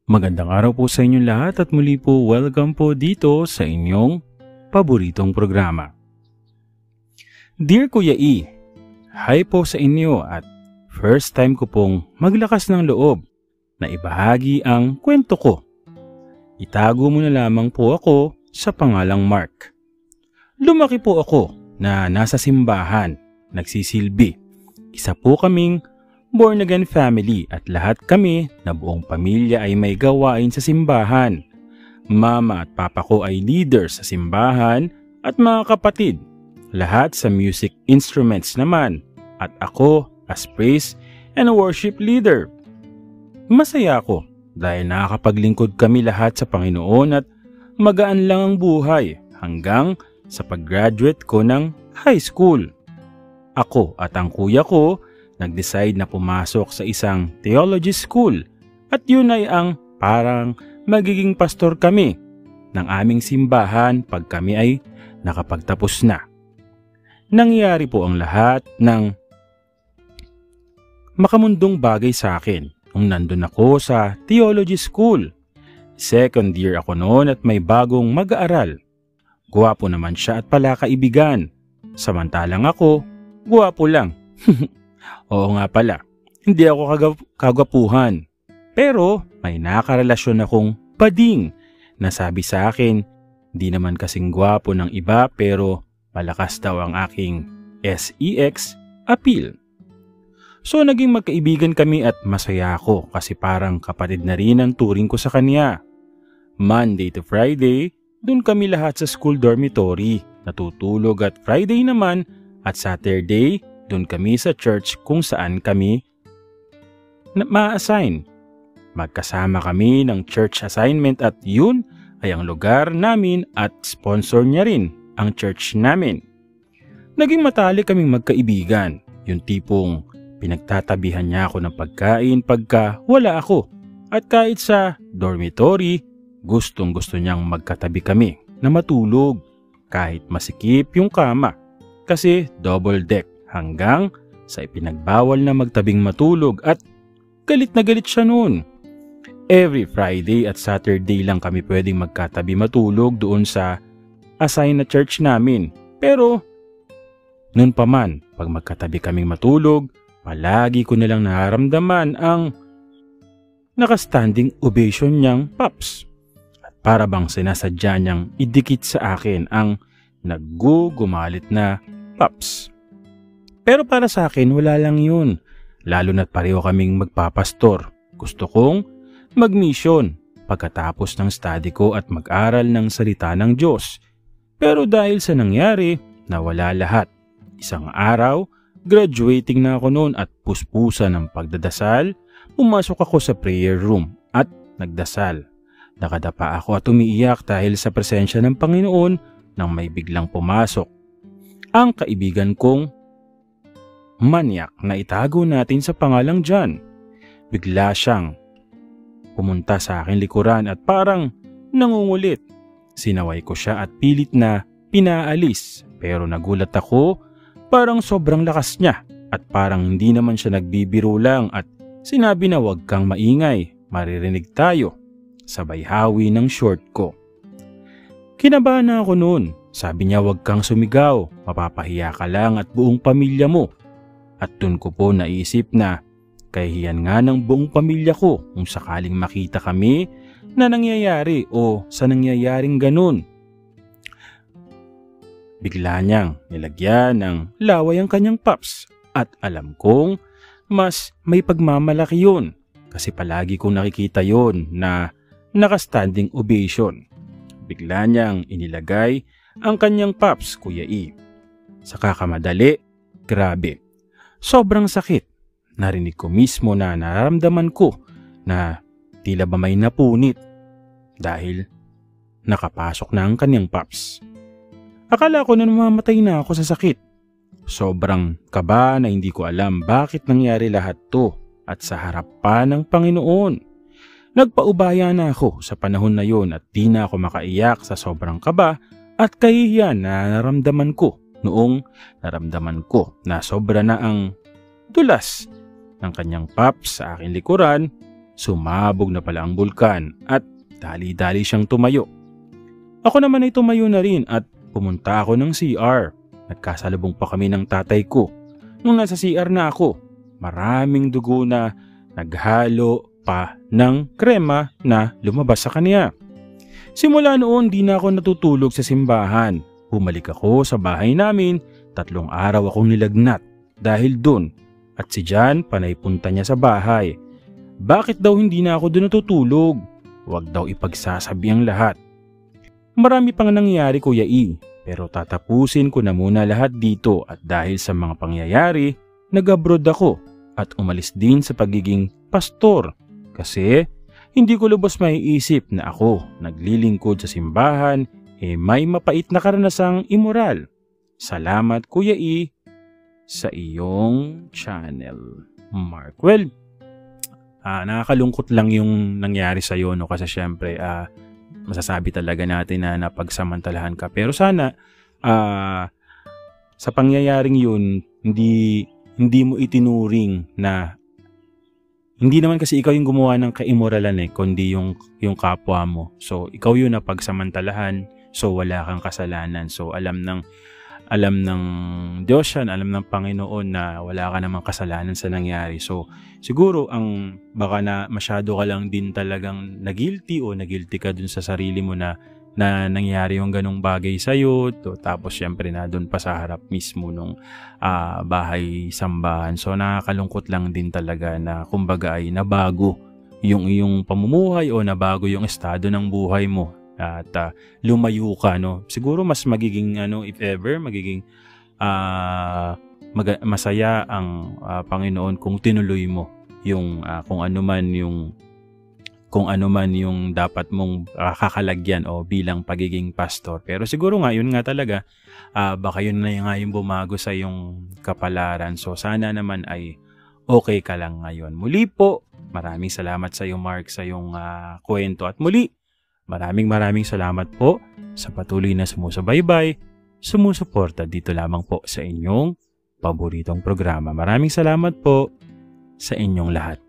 Magandang araw po sa inyong lahat at muli po welcome po dito sa inyong paboritong programa. Dear Kuya E, hi po sa inyo at first time ko pong maglakas ng loob na ibahagi ang kwento ko. Itago mo na lamang po ako sa pangalang Mark. Lumaki po ako na nasa simbahan, nagsisilbi. Isa po kaming born-again family at lahat kami na buong pamilya ay may gawain sa simbahan. Mama at papa ko ay leaders sa simbahan at mga kapatid, lahat sa music instruments naman at ako as praise and worship leader. Masaya ako dahil nakakapaglingkod kami lahat sa Panginoon at magaan lang ang buhay hanggang sa pag-graduate ko ng high school. Ako at ang kuya ko nag-decide na pumasok sa isang theology school at yun ay ang parang magiging pastor kami ng aming simbahan pag kami ay nakapagtapos na. Nangyari po ang lahat ng makamundong bagay sa akin nung nandun ako sa theology school. Second year ako noon at may bagong mag-aaral. Guwapo naman siya at pala kaibigan. Samantalang ako, guwapo lang. Oo nga pala, hindi ako kagwapuhan. Pero may nakarelasyon akong bading na sabi sa akin, di naman kasing gwapo ng iba pero malakas daw ang aking sex appeal. So naging magkaibigan kami at masaya ako kasi parang kapatid na rin ang turing ko sa kanya. Monday to Friday, dun kami lahat sa school dormitory, natutulog at Friday naman at Saturday, doon kami sa church kung saan kami ma-assign. Magkasama kami ng church assignment at yun ay ang lugar namin at sponsor niya rin ang church namin. Naging matalik kaming magkaibigan, yung tipong pinagtatabihan niya ako ng pagkain pagka wala ako. At kahit sa dormitory, gustong gusto niyang magkatabi kami na matulog kahit masikip yung kama kasi double deck. Hanggang sa ipinagbawal na magtabing matulog at galit na galit siya noon. Every Friday at Saturday lang kami pwedeng magkatabi matulog doon sa assign na church namin. Pero noon pa man, pag magkatabi kaming matulog, palagi ko nilang nararamdaman ang nakastanding ovation niyang paps. At para bang sinasadya niyang idikit sa akin ang naggugumalit na paps. Pero para sa akin, wala lang yun. Lalo na't pareho kaming magpapastor. Gusto kong mag-mission pagkatapos ng study ko at mag-aral ng salita ng Diyos. Pero dahil sa nangyari, nawala lahat. Isang araw, graduating na ako noon at puspusan ng pagdadasal, pumasok ako sa prayer room at nagdasal. Nakadapa ako at umiiyak dahil sa presensya ng Panginoon nang may biglang pumasok. Ang kaibigan kong manyak na itago natin sa pangalang John. Bigla siyang pumunta sa aking likuran at parang nangungulit. Sinaway ko siya at pilit na pinaalis pero nagulat ako, parang sobrang lakas niya at parang hindi naman siya nagbibiro lang at sinabi na huwag kang maingay, maririnig tayo. Sabay hawi ng short ko. Kinabahan na ako noon. Sabi niya huwag kang sumigaw, mapapahiya ka lang at buong pamilya mo. At dun ko po naisip na kahihiyan nga ng buong pamilya ko kung sakaling makita kami na nangyayari o sa nangyayaring ganun. Bigla niyang nilagyan ng laway ang kanyang paps at alam kong mas may pagmamalaki yun kasi palagi kong nakikita yun na nakastanding ovation. Bigla niyang inilagay ang kanyang paps, Kuya E. Sa kakamadali, grabe. Sobrang sakit. Narinig ko mismo na nararamdaman ko na tila ba may napunit dahil nakapasok na ang kanyang paps. Akala ko na namamatay na ako sa sakit. Sobrang kaba na hindi ko alam bakit nangyari lahat to at sa harap pa ng Panginoon. Nagpaubaya na ako sa panahon na yon at di na ako makaiyak sa sobrang kaba at kahihiyan na naramdaman ko noong naramdaman ko na sobra na ang dulas ng kanyang paps sa aking likuran. sumabog na pala ang bulkan at dali-dali siyang tumayo. Ako naman ay tumayo na rin at pumunta ako ng CR. Nagkasalubong pa kami ng tatay ko. Nung nasa CR na ako, maraming dugo na naghalo pa ng krema na lumabas sa kanya. Simula noon di na ako natutulog sa simbahan. Bumalik ako sa bahay namin, 3 araw akong nilagnat dahil dun. At si Jan panay punta niya sa bahay. Bakit daw hindi na ako doon natutulog? Huwag daw ipagsasabi ang lahat. Marami pang nangyari Kuya E, pero tatapusin ko na muna lahat dito at dahil sa mga pangyayari, nag-abroad ako at umalis din sa pagiging pastor kasi hindi ko lubos maiisip na ako naglilingkod sa simbahan may mapait na karanasang immoral. Salamat Kuya E sa iyong channel, Mark. Well, nakakalungkot lang yung nangyari sa iyo, no? Kasi syempre masasabi talaga natin na napagsamantalahan ka. Pero sana sa pangyayaring yun, hindi mo itinuring na hindi naman kasi ikaw yung gumawa ng kaimoralan kundi yung kapwa mo. So ikaw yun na pagsamantalahan, so wala kang kasalanan. So alam ng Diyos yan, alam ng Panginoon na wala ka namang kasalanan sa nangyari. So, siguro baka na masyado ka lang din talagang nagilty o nagilty ka dun sa sarili mo na nangyari yung ganong bagay sa'yo. Tapos, syempre na dun pa sa harap mismo nung bahay sambahan. So, nakakalungkot lang din talaga na kumbaga ay nabago yung iyong pamumuhay o nabago yung estado ng buhay mo. At lumayo ka, no? Siguro mas magiging if ever magiging masaya ang Panginoon kung tinuloy mo yung kung ano man yung dapat mong kakalagyan o bilang pagiging pastor. Pero siguro nga yun nga talaga baka yun na nga yung bumago sa yung kapalaran. So sana naman ay okay ka lang ngayon. Muli po, maraming salamat sa iyo Mark sa yung kwento at muli maraming salamat po sa patuloy na sumusubaybay, sumusuporta dito lamang po sa inyong paboritong programa. Maraming salamat po sa inyong lahat.